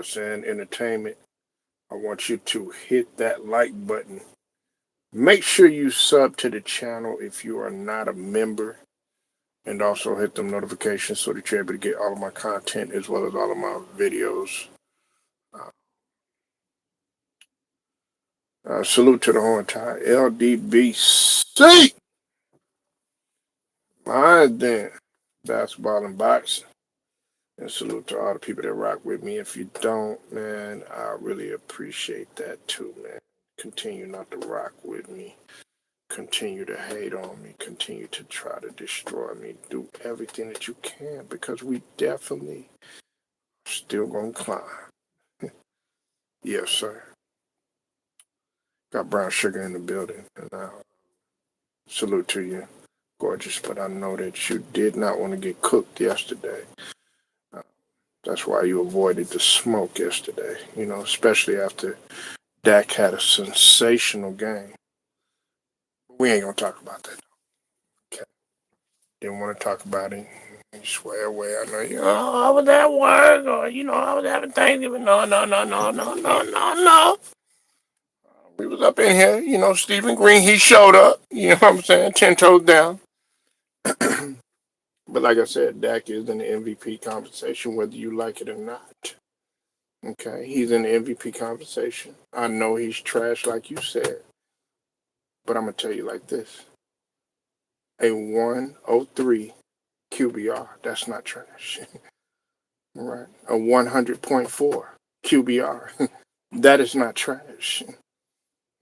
sports and entertainment, I want you to hit that like button. Make sure you sub to the channel if you are not a member, and also hit them notifications so that you're able to get all of my content as well as all of my videos. Salute to the whole entire LDBC. Mine then, basketball and boxing. And salute to all the people that rock with me. If you don't, man, I really appreciate that too, man. Continue not to rock with me. Continue to hate on me. Continue to try to destroy me. Do everything that you can because we definitely still gonna climb. Yes, sir. Got brown sugar in the building. And salute to you, gorgeous. But I know that you did not want to get cooked yesterday. That's why you avoided the smoke yesterday, especially after Dak had a sensational game. We ain't going to talk about that. Okay. Didn't want to talk about it. You swear away. I know you. Oh, I was at work, or I was having Thanksgiving. No, no, no, no, no, no, no, no. We was up in here. Stephen Green, he showed up. You know what I'm saying? 10 toes down. But like I said, Dak is in the MVP conversation, whether you like it or not. Okay, he's in the MVP conversation. I know he's trash, like you said, but I'm gonna tell you like this: a 103 QBR, that's not trash, right? A 100.4 QBR, that is not trash.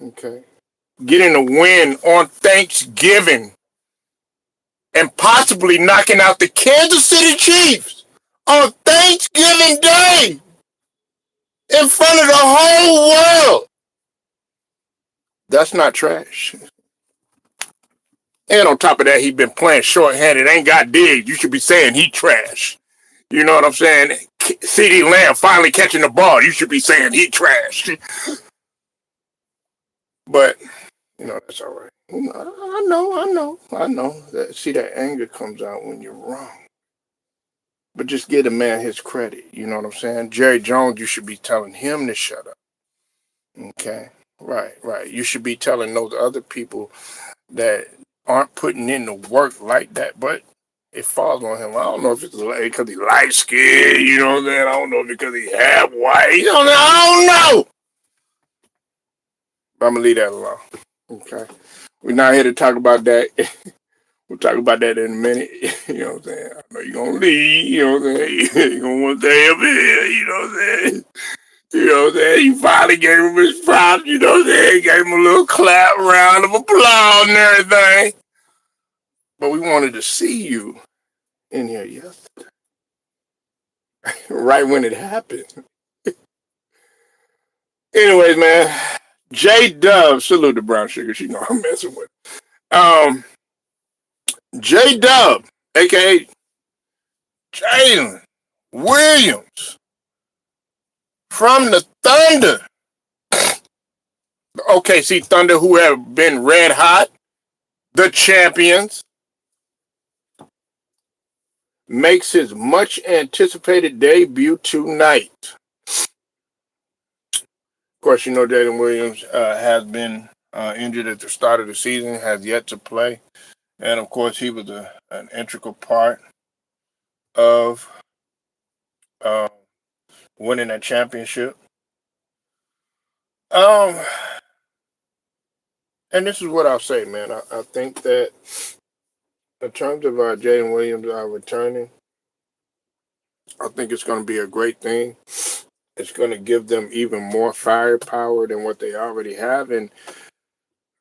Okay, getting a win on Thanksgiving and possibly knocking out the Kansas City Chiefs on Thanksgiving Day in front of the whole world. That's not trash. And on top of that, he been playing shorthanded, ain't got dig. You should be saying he trash. You know what I'm saying? CeeDee Lamb finally catching the ball. You should be saying he trash. But, that's all right. I know. See, that anger comes out when you're wrong. But just give the man his credit. You know what I'm saying? Jerry Jones, you should be telling him to shut up. Okay? Right. You should be telling those other people that aren't putting in the work like that, but it falls on him. I don't know if it's because he's light skinned, you know what I'm saying? I don't know if because he's half white. I don't know. But I'm going to leave that alone. Okay? We're not here to talk about that. We'll talk about that in a minute. You know what I'm saying? I know you're going to leave. You know what I'm saying? You're going to want to stay up here. You know what I'm saying? You know what I'm saying? You finally gave him his props. You know what I'm saying? Gave him a little clap, round of applause and everything. But we wanted to see you in here yesterday. Right when it happened. Anyways, man. J Dub, salute to Brown Sugar. She know I'm messing with. J Dub, aka Jalen Williams from the Thunder. OKC Thunder, who have been red hot, the champions, makes his much anticipated debut tonight. Of course, Jalen Williams has been injured at the start of the season, has yet to play. And of course, he was an integral part of winning that championship. And this is what I'll say, man. I think that in terms of Jalen Williams returning, I think it's going to be a great thing. It's going to give them even more firepower than what they already have. And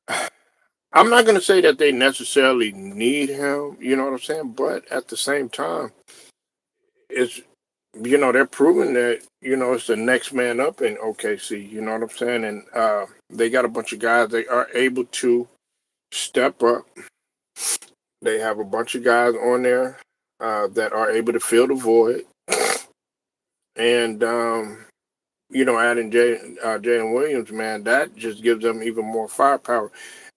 I'm not going to say that they necessarily need him, you know what I'm saying? But at the same time, it's, they're proving that, it's the next man up in OKC, you know what I'm saying? And they got a bunch of guys that are able to step up. They have a bunch of guys on there that are able to fill the void. And, adding Jalen Williams, man, that just gives them even more firepower.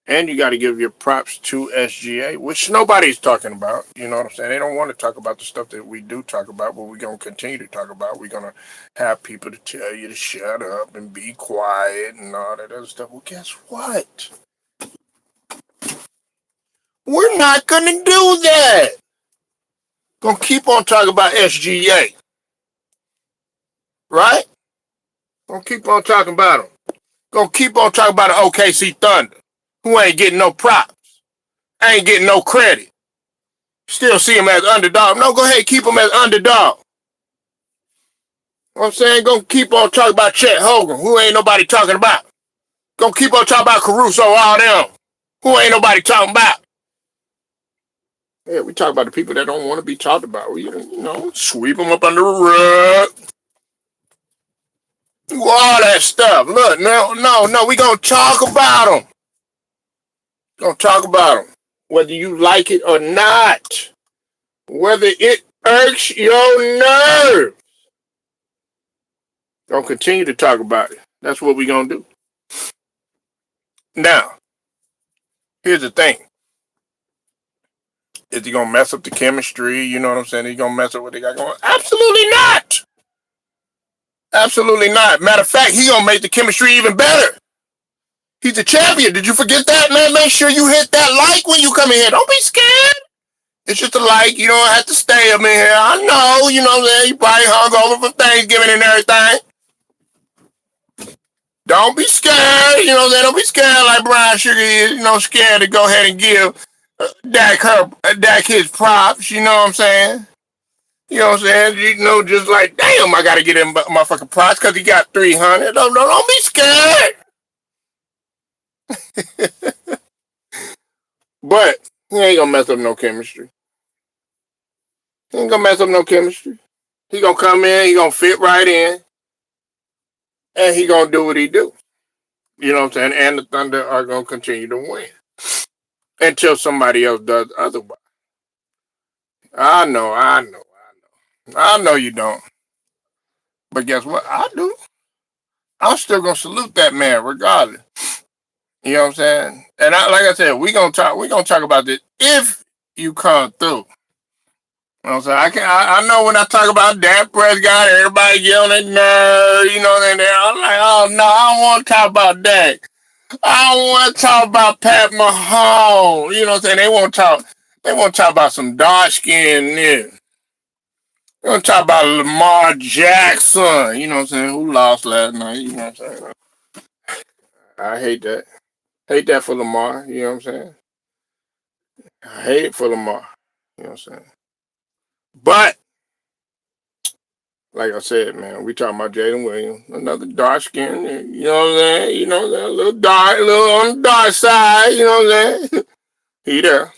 And you got to give your props to SGA, which nobody's talking about. You know what I'm saying? They don't want to talk about the stuff that we do talk about, but we're going to continue to talk about. We're going to have people to tell you to shut up and be quiet and all that other stuff. Well, guess what? We're not going to do that. Going to keep on talking about SGA. Right? Going to keep on talking about them. Going to keep on talking about the OKC Thunder, who ain't getting no props, ain't getting no credit. Still see him as underdog. No, go ahead, keep him as underdog. You know what I'm saying? Gonna keep on talking about Chet Hogan, who ain't nobody talking about. Gonna keep on talking about Caruso, all them, who ain't nobody talking about. Yeah, we talk about the people that don't want to be talked about. We, sweep them up under the rug. All that stuff. Look, no, we gonna talk about them. Gonna talk about them. Whether you like it or not. Whether it irks your nerve. Gonna continue to talk about it. That's what we gonna do. Now, here's the thing. Is he gonna mess up the chemistry? You know what I'm saying? Is he gonna mess up what they got going? Absolutely not. Absolutely not. Matter of fact, he gonna make the chemistry even better. He's a champion. Did you forget that, man? Make sure you hit that like when you come in here. Don't be scared. It's just a like. You don't have to stay up in here. I know. You know what I'm saying? You probably hung over for Thanksgiving and everything. Don't be scared. You know what I'm saying? Don't be scared like Brian Sugar is. Scared to go ahead and give Dak his props. You know what I'm saying? You know what I'm saying? Just like, damn, I got to get him motherfucking props because he got 300. Don't be scared. But he ain't going to mess up no chemistry. He ain't going to mess up no chemistry. He going to come in, he going to fit right in, and he going to do what he do. You know what I'm saying? And the Thunder are going to continue to win until somebody else does otherwise. I know. I know you don't. But guess what? I do. I'm still going to salute that man regardless. You know what I'm saying? And like I said, we're gonna talk about this if you come through. You know what I'm saying? I know when I talk about Dak Prescott, everybody yelling at nerd, I'm like, oh no, I don't want to talk about Dak. I don't want to talk about Pat Mahomes. You know what I'm saying? They want to talk about some dark skin niggas. They want to talk about Lamar Jackson, you know what I'm saying, who lost last night, you know what I'm saying? I hate that. Hate that for Lamar, you know what I'm saying? I hate it for Lamar, you know what I'm saying? But, like I said, man, we talking about Jalen Williams, another dark skin, you know what I'm saying? A little dark, a little on the dark side, you know what I'm saying? He there.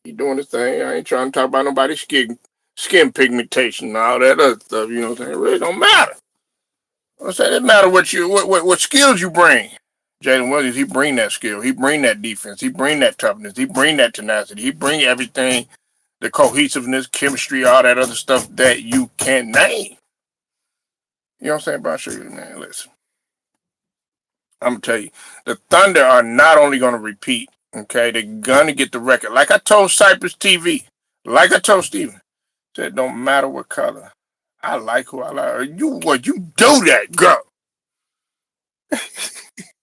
He doing his thing. I ain't trying to talk about nobody's skin pigmentation and all that other stuff, you know what I'm saying? It really don't matter. I'm saying it matter what skills you bring. Jalen Williams, he bring that skill. He bring that defense. He bring that toughness. He bring that tenacity. He bring everything, the cohesiveness, chemistry, all that other stuff that you can name. You know what I'm saying, bro? Sure, man. Listen, I'm gonna tell you, the Thunder are not only gonna repeat. Okay, they're gonna get the record. Like I told Cypress TV, like I told Steven, said don't matter what color. I like who I like. You do that, girl.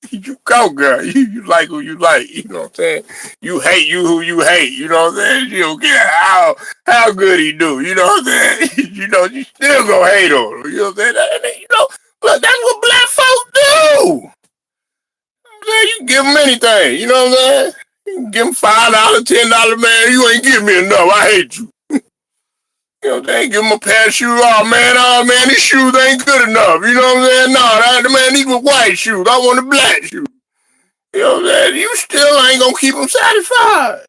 You go, girl. You like who you like. You know what I'm saying? You hate who you hate. You know what I'm saying? You don't care how good he do. You know what I'm saying? You still gonna hate on him. You know what I'm saying? Look, that's what black folks do. You can give him anything. You know what I'm saying? You can give him $5, $10, man. You ain't give me enough. I hate you. You know what I'm saying? Give him a pair of shoes. Oh man, these shoes ain't good enough. You know what I'm saying? No, man, these were white shoes. I want the black shoes. You know what I'm saying? You still ain't gonna keep them satisfied.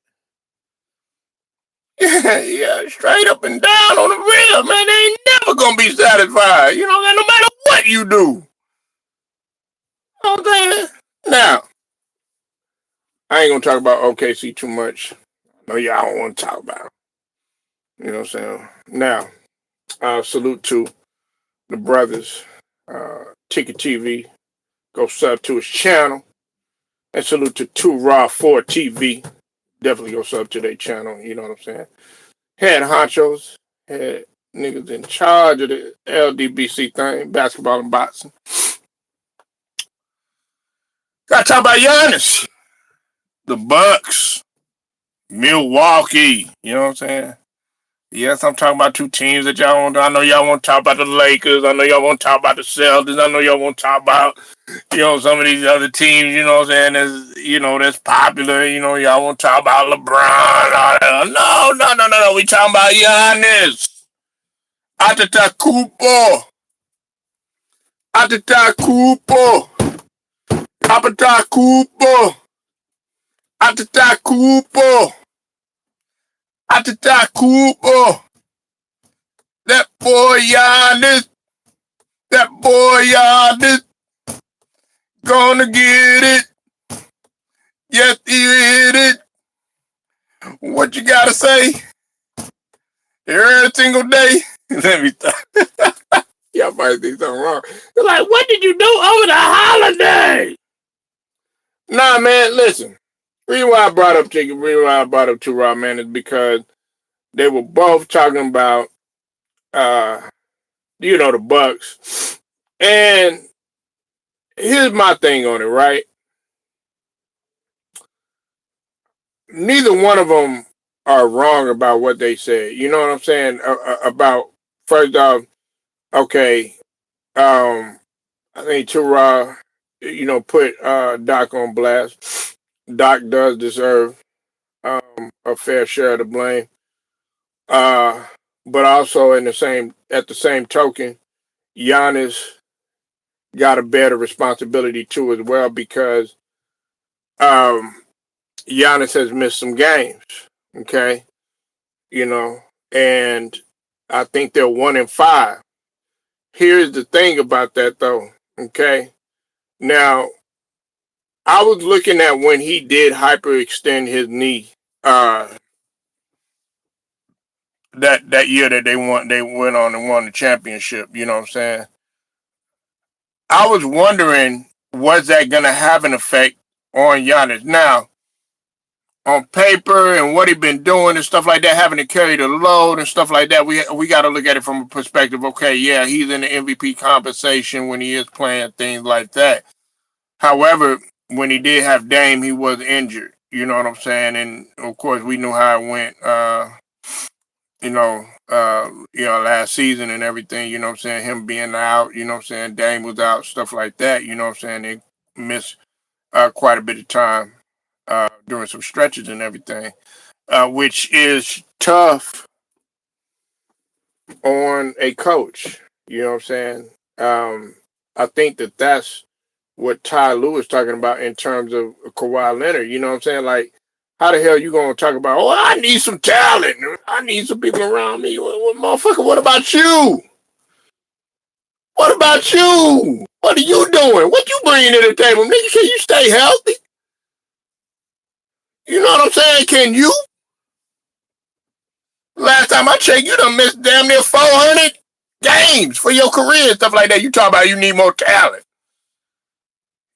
Yeah, straight up and down on the real, man. They ain't never gonna be satisfied. You know what I'm saying? No matter what you do. You know what I'm saying? Now, I ain't gonna talk about OKC too much. No, y'all don't want to talk about it. You know what I'm saying? Now, salute to the brothers, Ticket TV. Go sub to his channel. And salute to 2 Raw 4 TV. Definitely go sub to their channel, you know what I'm saying? Head honchos, had niggas in charge of the LDBC thing, basketball and boxing. Gotta talk about Giannis, the Bucks, Milwaukee, you know what I'm saying? Yes, I'm talking about two teams that y'all want. I know y'all want to talk about the Lakers. I know y'all want to talk about the Celtics. I know y'all want to talk about, some of these other teams, you know what I'm saying, that's popular. Y'all want to talk about LeBron. No. We talking about Giannis. Antetokounmpo. Antetokounmpo. Antetokounmpo. Antetokounmpo. Antetokounmpo. That boy Giannis. That boy Giannis. Gonna get it. Yes, he hit it. What you gotta say? Every single day. Let me stop. Y'all might think something wrong. They're like, what did you do over the holiday? Nah, man, listen. Reason why I brought up 2 Raw, man, is because they were both talking about, the Bucks. And here's my thing on it, right? Neither one of them are wrong about what they said. You know what I'm saying? About, first off, okay, I think 2 Raw, put Doc on blast. Doc does deserve a fair share of the blame. But also at the same token, Giannis got a better responsibility too as well because Giannis has missed some games. Okay, and I think they're 1-5. Here's the thing about that though. Okay, now I was looking at when he did hyperextend his knee. That year that they went on and won the championship. You know what I'm saying? I was wondering, was that going to have an effect on Giannis? Now, on paper and what he been doing and stuff like that, having to carry the load and stuff like that, we got to look at it from a perspective. Okay, yeah, he's in the MVP conversation when he is playing things like that. However, when he did have Dame, he was injured. You know what I'm saying? And of course, we knew how it went. Last season and everything, you know what I'm saying, him being out, you know what I'm saying, Dame was out, stuff like that, you know what I'm saying, they missed quite a bit of time during some stretches and everything, which is tough on a coach, you know what I'm saying. I think that's what Ty Lue is talking about in terms of Kawhi Leonard, you know what I'm saying, like, how the hell you gonna talk about, I need some talent, I need some people around me, motherfucker, what about you? What about you? What are you doing? What you bringing to the table? Nigga, can you stay healthy? You know what I'm saying? Can you? Last time I checked, you done missed damn near 400 games for your career and stuff like that. You talk about you need more talent.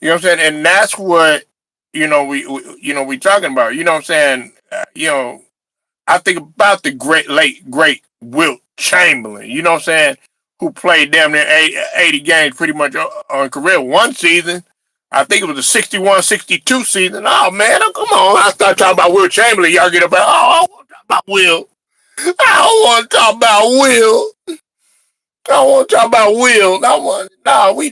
You know what I'm saying? And that's what, we talking about. You know what I'm saying? I think about the great Wilt Chamberlain. You know what I'm saying? Who played damn near 80 games pretty much on career. One season, I think it was the 61-62 season. Oh, man, come on. I start talking about Wilt Chamberlain. Y'all get about, I want to talk about Will. I don't want to talk about Will. I don't want to talk about Will.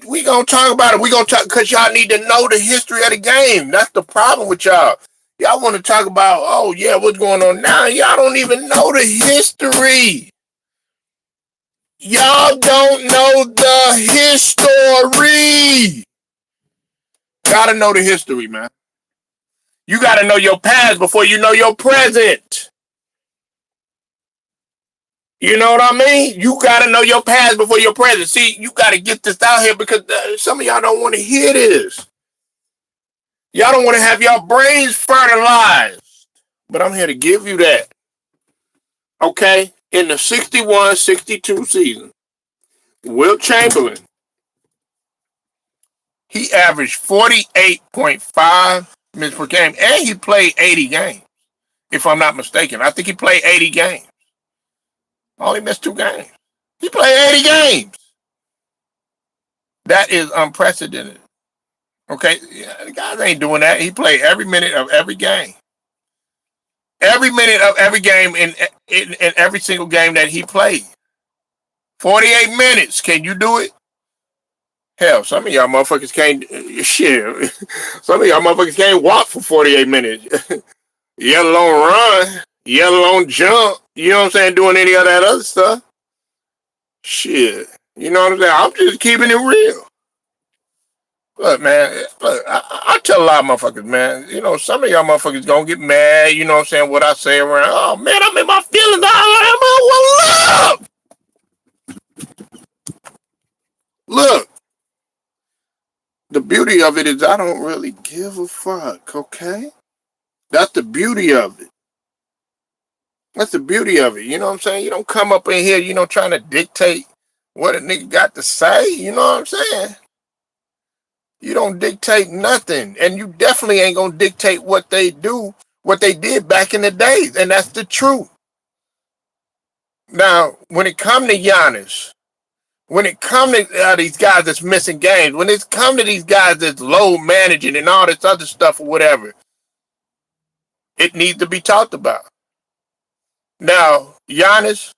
We going to talk about it. We going to talk because y'all need to know the history of the game. That's the problem with y'all. Y'all want to talk about, what's going on now? Y'all don't even know the history. Y'all don't know the history. Gotta know the history, man. You gotta know your past before you know your present. You know what I mean? You gotta know your past before your present. See, you gotta get this out here because some of y'all don't want to hear this. Y'all don't want to have your brains fertilized. But I'm here to give you that. Okay? In the 61-62 season, Wilt Chamberlain, he he averaged 48.5 minutes per game, and he played 80 games, if I'm not mistaken. I think he played 80 games. Only missed 2 games. He played 80 games. That is unprecedented. Okay, the guys ain't doing that. He played every minute of every game. Every minute of every game in every single game that he played. 48 minutes. Can you do it? Hell, some of y'all motherfuckers can't. Shit. Some of y'all motherfuckers can't walk for 48 minutes. Yet alone run. Yet alone jump. You know what I'm saying? Doing any of that other stuff. Shit. You know what I'm saying? I'm just keeping it real. Look, man. Look, I tell a lot of motherfuckers, man. You know, some of y'all motherfuckers gonna get mad. You know what I'm saying? What I say around. Oh, man, I'm in my feelings. Well, look. The beauty of it is I don't really give a fuck, okay? That's the beauty of it. That's the beauty of it. You know what I'm saying? You don't come up in here, you know, trying to dictate what a nigga got to say. You know what I'm saying? You don't dictate nothing. And you definitely ain't going to dictate what they do, what they did back in the days. And that's the truth. Now, when it come to Giannis, when it come to these guys that's missing games, when it come to these guys that's low managing and all this other stuff or whatever, it needs to be talked about. Now, Giannis,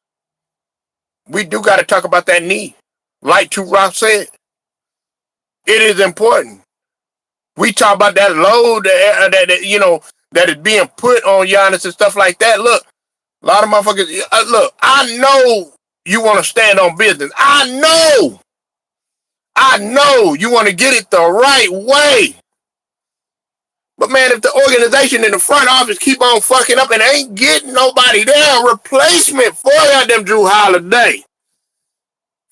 we do got to talk about that knee. Like Rock said, it is important. We talk about that load that you know that is being put on Giannis and stuff like that. Look, a lot of motherfuckers. Look, I know you want to stand on business. I know you want to get it the right way. But man, if the organization in the front office keep on fucking up and ain't getting nobody there, replacement for them Drew Holiday.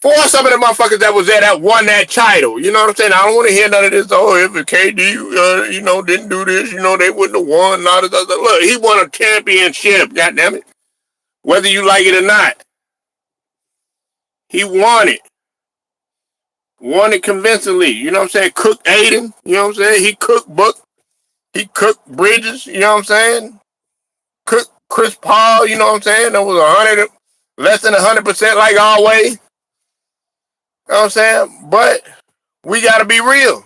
For some of the motherfuckers that was there that won that title. You know what I'm saying? I don't want to hear none of this. Oh, if KD, you know, didn't do this, you know, they wouldn't have won. All this other. Look, he won a championship, goddammit. Whether you like it or not. He won it. Won it convincingly. You know what I'm saying? Cook Aiden. You know what I'm saying? He cooked Book. He cooked Bridges. You know what I'm saying? Cooked Chris Paul. You know what I'm saying? That was 100, less than 100% like always. You know what I'm saying? But we got to be real.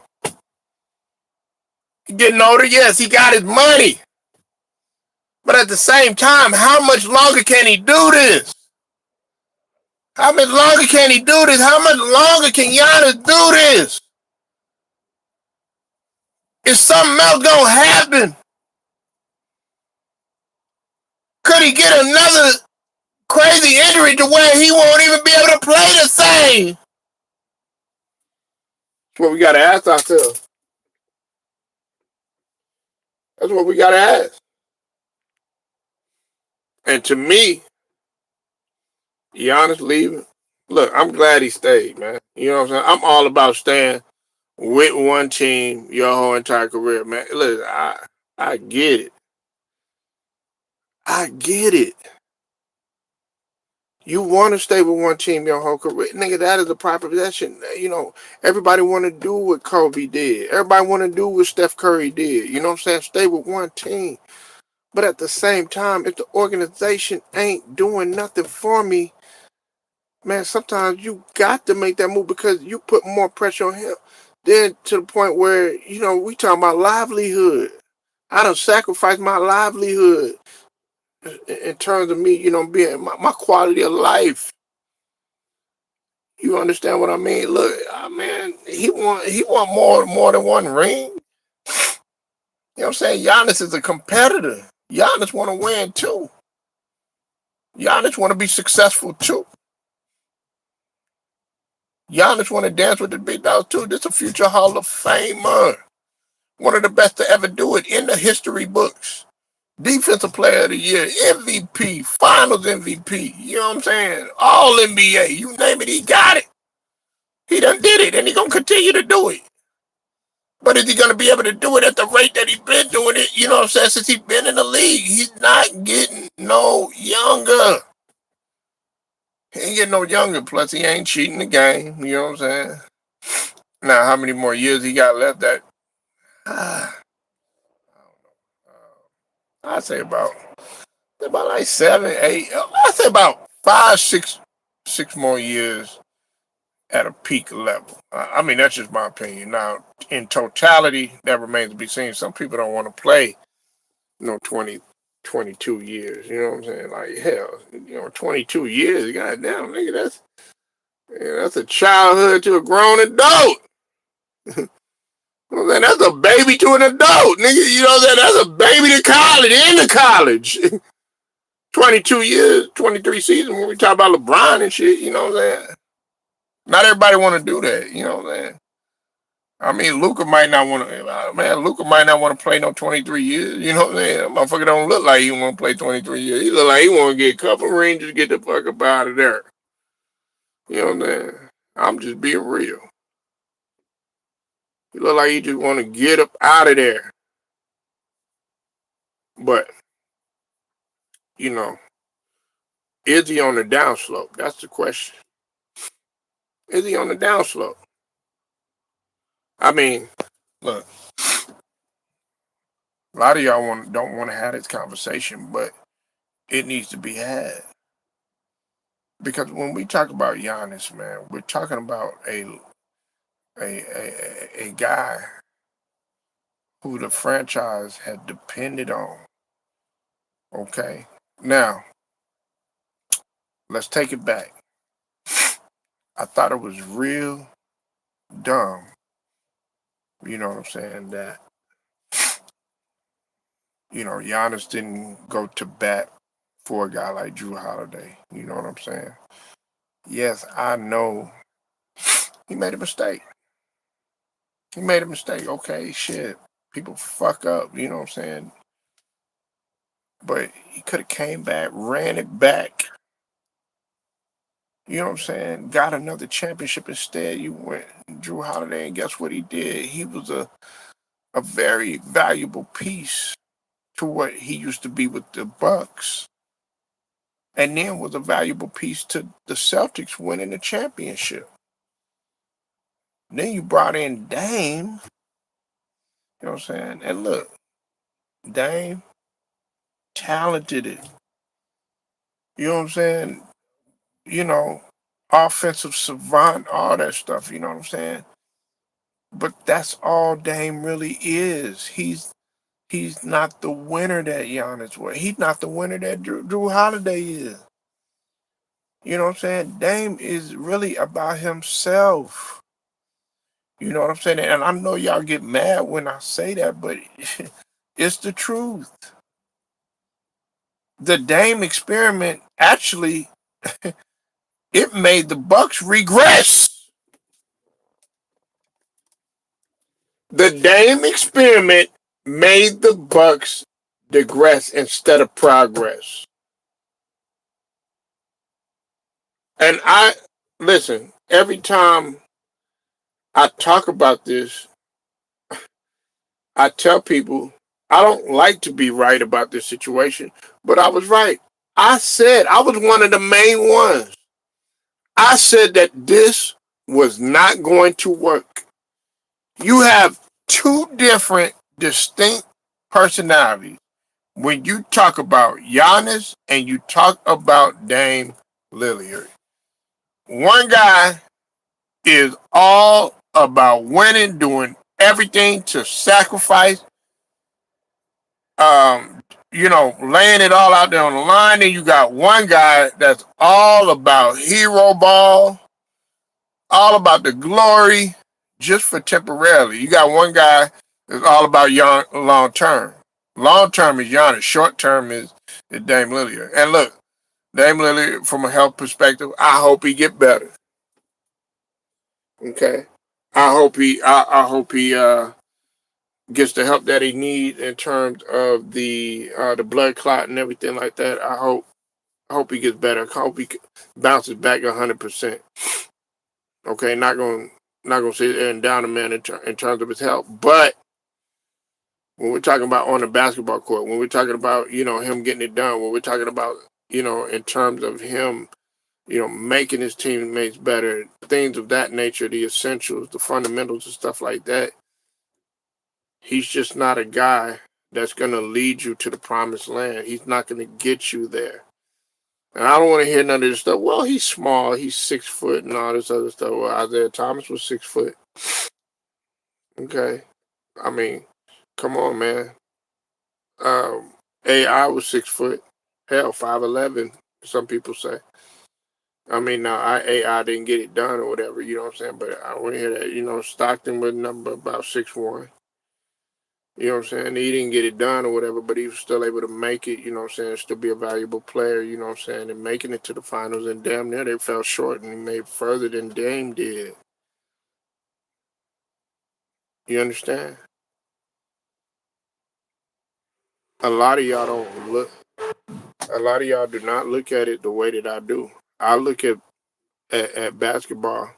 He getting older, yes, he got his money. But at the same time, how much longer can he do this? How much longer can he do this? How much longer can Giannis do this? Is something else going to happen? Could he get another crazy injury to where he won't even be able to play the same? That's what we got to ask ourselves. That's what we got to ask. And to me, Giannis leaving, look, I'm glad he stayed, man. You know what I'm saying? I'm all about staying with one team your whole entire career, man. Listen, I get it. I get it. You want to stay with one team your whole career. Nigga, that is a proper possession. You know, everybody want to do what Kobe did. Everybody want to do what Steph Curry did. You know what I'm saying? Stay with one team. But at the same time, if the organization ain't doing nothing for me, man, sometimes you got to make that move because you put more pressure on him. Then to the point where, you know, we talking about livelihood. I done sacrificed my livelihood in terms of me, you know, being my quality of life. You understand what I mean? Look, man, he want more than one ring. You know what I'm saying? Giannis is a competitor. Giannis want to win too. Giannis want to be successful too. Giannis want to dance with the big dogs too. This is a future Hall of Famer. One of the best to ever do it in the history books. Defensive Player of the Year, MVP, Finals MVP. You know what I'm saying? All NBA. You name it, he got it. He done did it, and he gonna continue to do it. But is he gonna be able to do it at the rate that he's been doing it? You know what I'm saying? Since he's been in the league, he's not getting no younger. He ain't getting no younger. Plus, he ain't cheating the game. You know what I'm saying? Now, how many more years he got left? That I'd say about like 7, 8. I'd say about 5, 6 more years at a peak level. I mean, that's just my opinion. Now, in totality, that remains to be seen. Some people don't want to play, 20, 22 years. You know what I'm saying? Like, hell, 22 years. Goddamn, nigga, that's a childhood to a grown adult. You know what I'm saying? That's a baby to an adult, nigga. You know what I'm saying? That's a baby to college, into college. 22 years, 23 seasons when we talk about LeBron and shit, you know what I'm saying? Not everybody want to do that, you know what I'm saying? I mean, Luka might not want to, Luka might not want to play no 23 years, you know what I'm saying? That motherfucker don't look like he want to play 23 years. He look like he want to get a couple rings to get the fuck up out of there. You know what I'm saying? I'm just being real. He look like he just want to get up out of there. But, you know, is he on the downslope? That's the question. Is he on the downslope? I mean, look, a lot of y'all don't want to have this conversation, but it needs to be had. Because when we talk about Giannis, man, we're talking about a guy who the franchise had depended on. Okay? Now, let's take it back. I thought it was real dumb, you know what I'm saying, that, Giannis didn't go to bat for a guy like Drew Holiday. You know what I'm saying? Yes, I know he made a mistake. He made a mistake. Okay, shit. People fuck up, you know what I'm saying? But he could have came back, ran it back. You know what I'm saying? Got another championship instead. You went Drew Holiday, and guess what he did? He was a very valuable piece to what he used to be with the Bucks. And then was a valuable piece to the Celtics winning the championship. Then you brought in Dame. You know what I'm saying? And look, Dame, talented it. You know what I'm saying? Offensive savant, all that stuff, you know what I'm saying? But that's all Dame really is. He's not the winner that Giannis was. He's not the winner that Drew Holiday is. You know what I'm saying? Dame is really about himself. You know what I'm saying? And I know y'all get mad when I say that, but it's the truth. The Dame experiment actually it made the Bucks regress. The Dame experiment made the Bucks digress instead of progress. And listen, every time I talk about this, I tell people I don't like to be right about this situation, but I was right. I said I was one of the main ones. I said that this was not going to work. You have two different distinct personalities when you talk about Giannis and you talk about Dame Lillard. One guy is all about winning, doing everything to sacrifice, laying it all out there on the line. And you got one guy that's all about hero ball, all about the glory, just for temporarily. You got one guy that's all about long term. Long term is Giannis. Short term is Dame Lillard. And look, Dame Lillard, from a health perspective, I hope he get better. Okay, I hope he gets the help that he needs in terms of the blood clot and everything like that. I hope he gets better. I hope he bounces back 100%. Okay, not gonna sit there and down the man in terms of his health, but when we're talking about on the basketball court, when we're talking about him getting it done, when we're talking about in terms of him making his teammates better, things of that nature, the essentials, the fundamentals, and stuff like that. He's just not a guy that's going to lead you to the promised land. He's not going to get you there. And I don't want to hear none of this stuff. Well, he's small. He's 6 foot and all this other stuff. Well, Isaiah Thomas was 6 foot. Okay. I mean, come on, man. AI was 6 foot. Hell, 5'11", some people say. I mean, now AI didn't get it done or whatever, you know what I'm saying? But I want to hear that. Stockton was number about 6'1". You know what I'm saying? He didn't get it done or whatever, but he was still able to make it, you know what I'm saying, still be a valuable player, you know what I'm saying, and making it to the finals. And damn near they fell short and he made further than Dame did. You understand? A lot of y'all don't look, a lot of y'all do not look at it the way that I do. I look at basketball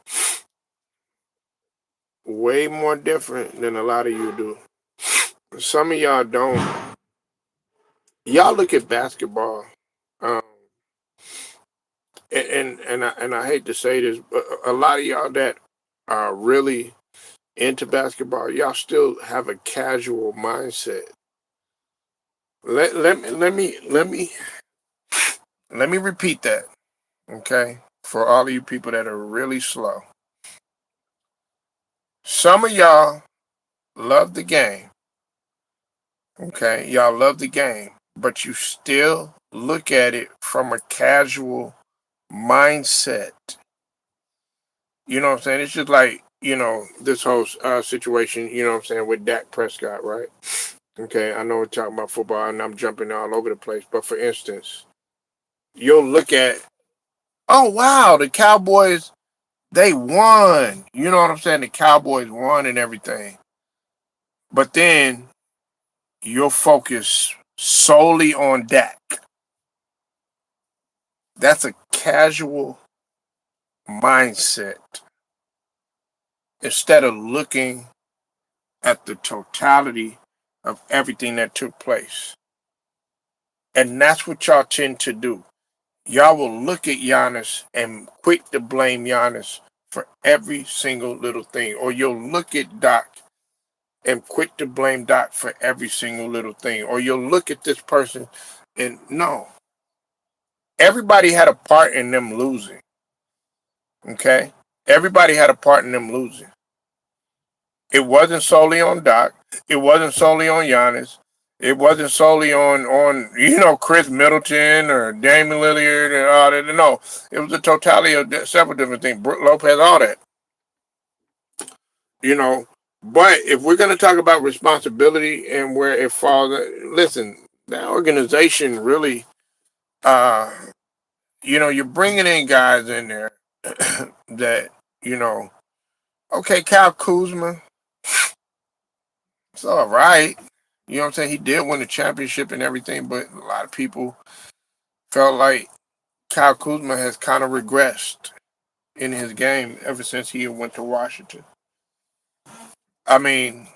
way more different than a lot of you do. Some of y'all don't. Y'all look at basketball, um, and I hate to say this, but a lot of y'all that are really into basketball, y'all still have a casual mindset. Let me repeat that, okay? For all of you people that are really slow. Some of y'all love the game, okay? Y'all love the game, but you still look at it from a casual mindset. You know what I'm saying? It's just like, this whole situation, you know what I'm saying, with Dak Prescott, right? Okay, I know we're talking about football and I'm jumping all over the place, but for instance, you'll look at, oh, wow, the Cowboys, they won. You know what I'm saying? The Cowboys won and everything. But then you'll focus solely on Dak. That's a casual mindset instead of looking at the totality of everything that took place. And that's what y'all tend to do. Y'all will look at Giannis and quick to blame Giannis for every single little thing. Or you'll look at Doc and quick to blame Doc for every single little thing. Or you'll look at this person and no. Everybody had a part in them losing. Okay? Everybody had a part in them losing. It wasn't solely on Doc. It wasn't solely on Giannis. It wasn't solely on Chris Middleton or Damian Lillard and all that. No, it was a totality of several different things. Brook Lopez, all that. But if we're going to talk about responsibility and where it falls, listen, that organization really, you're bringing in guys in there that, okay, Kyle Kuzma, it's all right. You know what I'm saying? He did win the championship and everything, but a lot of people felt like Kyle Kuzma has kind of regressed in his game ever since he went to Washington. I mean,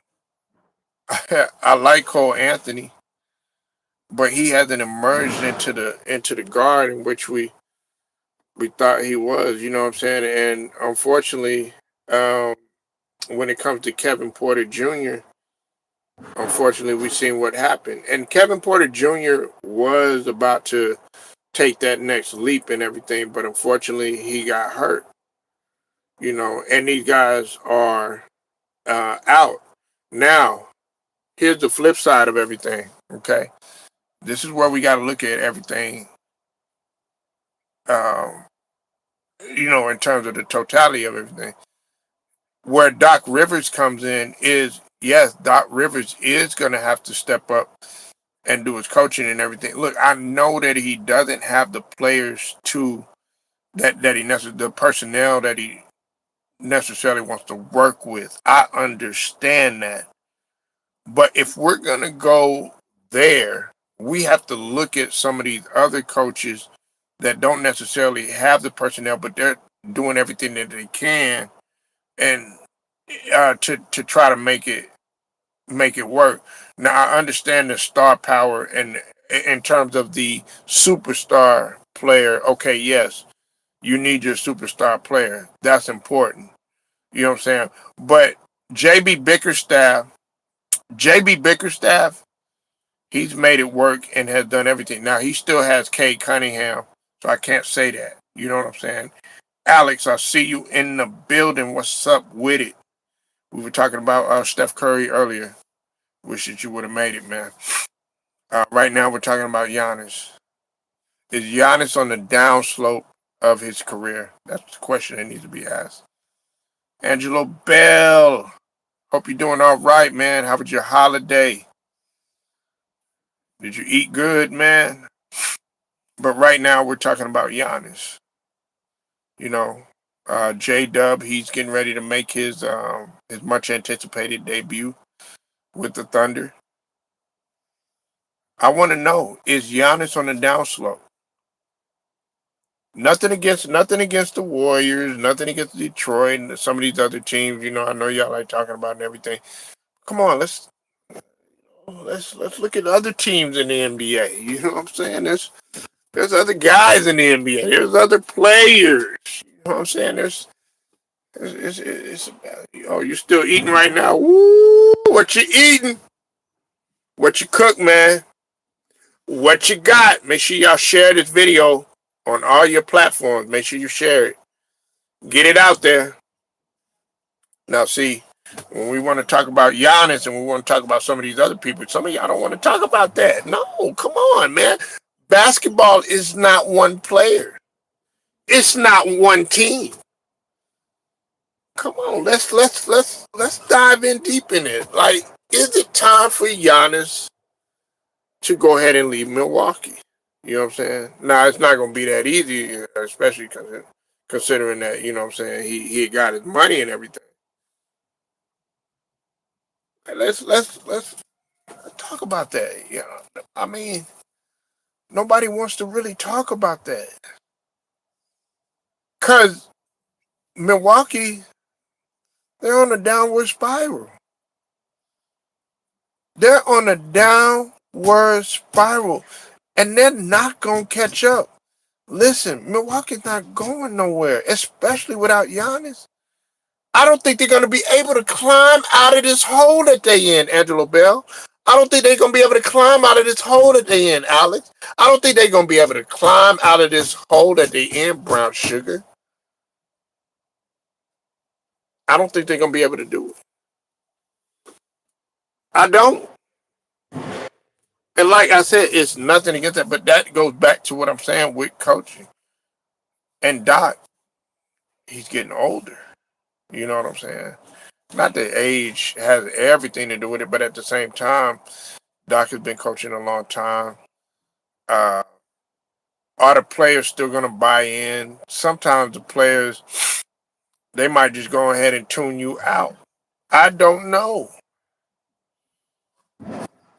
I like Cole Anthony, but he hasn't emerged into the guard in which we thought he was. You know what I'm saying? And unfortunately, um, when it comes to Kevin Porter Jr., unfortunately, we've seen what happened. And Kevin Porter Jr. was about to take that next leap and everything, but unfortunately, he got hurt. And these guys are out. Now, here's the flip side of everything, okay? This is where we got to look at everything, um, in terms of the totality of everything. Where Doc Rivers comes in is, yes, Doc Rivers is going to have to step up and do his coaching and everything. Look, I know that he doesn't have the players the personnel that he necessarily wants to work with. I understand that. But if we're going to go there, we have to look at some of these other coaches that don't necessarily have the personnel, but they're doing everything that they can and to try to make it work. Now I understand the star power and in terms of the superstar player. Okay, yes, You need your superstar player. That's important. You know what I'm saying? But JB Bickerstaff, he's made it work and has done everything. Now he still has Cade Cunningham, so I can't say that. You know what I'm saying? Alex, I see you in the building. What's up with it? We were talking about Steph Curry earlier. Wish that you would have made it, man. Right now, we're talking about Giannis. Is Giannis on the downslope of his career? That's the question that needs to be asked. Angelo Bell, hope you're doing all right, man. How was your holiday? Did you eat good, man? But right now, we're talking about Giannis. You know, J Dub, he's getting ready to make his much anticipated debut with the Thunder. I want to know, is Giannis on the downslope? Nothing against the Warriors, nothing against Detroit and some of these other teams. You know, I know y'all like talking about and everything. Come on, let's look at other teams in the NBA. You know what I'm saying? There's other guys in the NBA. There's other players. You know what I'm saying? It's oh, you're still eating right now. Woo! What you eating? What you cook, man? What you got? Make sure y'all share this video on all your platforms. Make sure you share it. Get it out there. Now, see, when we want to talk about Giannis and we want to talk about some of these other people, some of y'all don't want to talk about that. No, come on, man. Basketball is not one player. It's not one team. Come on, let's dive in deep in it. Like, is it time for Giannis to go ahead and leave Milwaukee? You know what I'm saying? Now, it's not going to be that easy, especially considering that, you know what I'm saying, he got his money and everything. Let's talk about that. You know, I mean, nobody wants to really talk about that because Milwaukee, they're on a downward spiral. They're on a downward spiral, and they're not gonna catch up. Listen, Milwaukee's not going nowhere, especially without Giannis. I don't think they're going to be able to climb out of this hole that they in, Angelo Bell. I don't think they're going to be able to climb out of this hole that they in, Alex. I don't think they're going to be able to climb out of this hole that they in, Brown Sugar. I don't think they're going to be able to do it. I don't. And like I said, it's nothing against that, but that goes back to what I'm saying with coaching. And Doc, he's getting older. You know what I'm saying? Not that age has everything to do with it, but at the same time, Doc has been coaching a long time. Uh, are the players still going to buy in? Sometimes the players, they might just go ahead and tune you out. I don't know.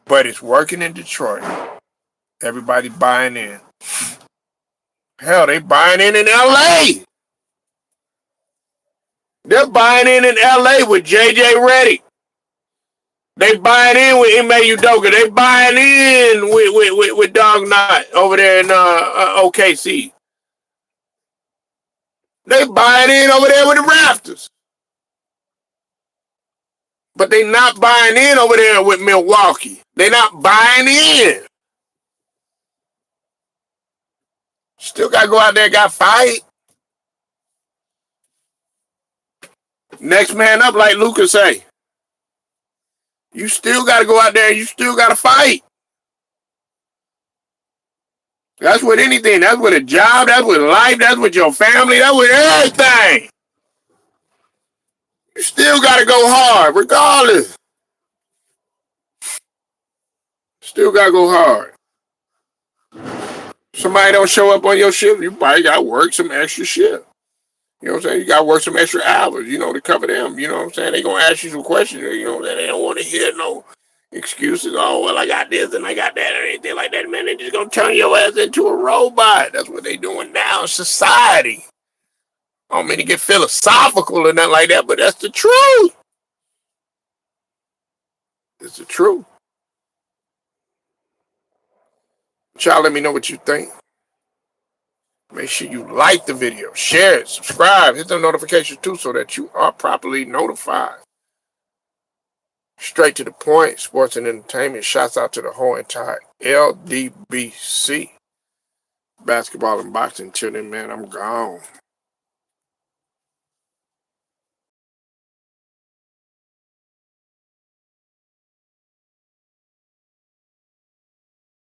But it's working in Detroit. Everybody buying in. Hell, they buying in LA. They're buying in LA with JJ Redick. They buying in with Ime Udoka. They buying in with Dog Knot over there in OKC. They buying in over there with the Raptors. But they not buying in over there with Milwaukee. They not buying in. Still got to go out there and got to fight. Next man up, like Lucas say. You still got to go out there and you still got to fight. That's with anything. That's with a job. That's with life. That's with your family. That's with everything. You still got to go hard, regardless. Still got to go hard. Somebody don't show up on your shift, you probably got to work some extra shift. You know what I'm saying? You got to work some extra hours, you know, to cover them. You know what I'm saying? They going to ask you some questions. You know what I'm saying? They don't want to hear no excuses. Oh, well, I got this and I got that or anything like that. Man, they just going to turn your ass into a robot. That's what they doing now in society. I don't mean to get philosophical or nothing like that, but that's the truth. It's the truth. Y'all let me know what you think. Make sure you like the video, share it, subscribe, hit the notifications too so that you are properly notified. Straight to the point, sports and entertainment. Shouts out to the whole entire LDBC. Basketball and boxing. Till then, man, I'm gone.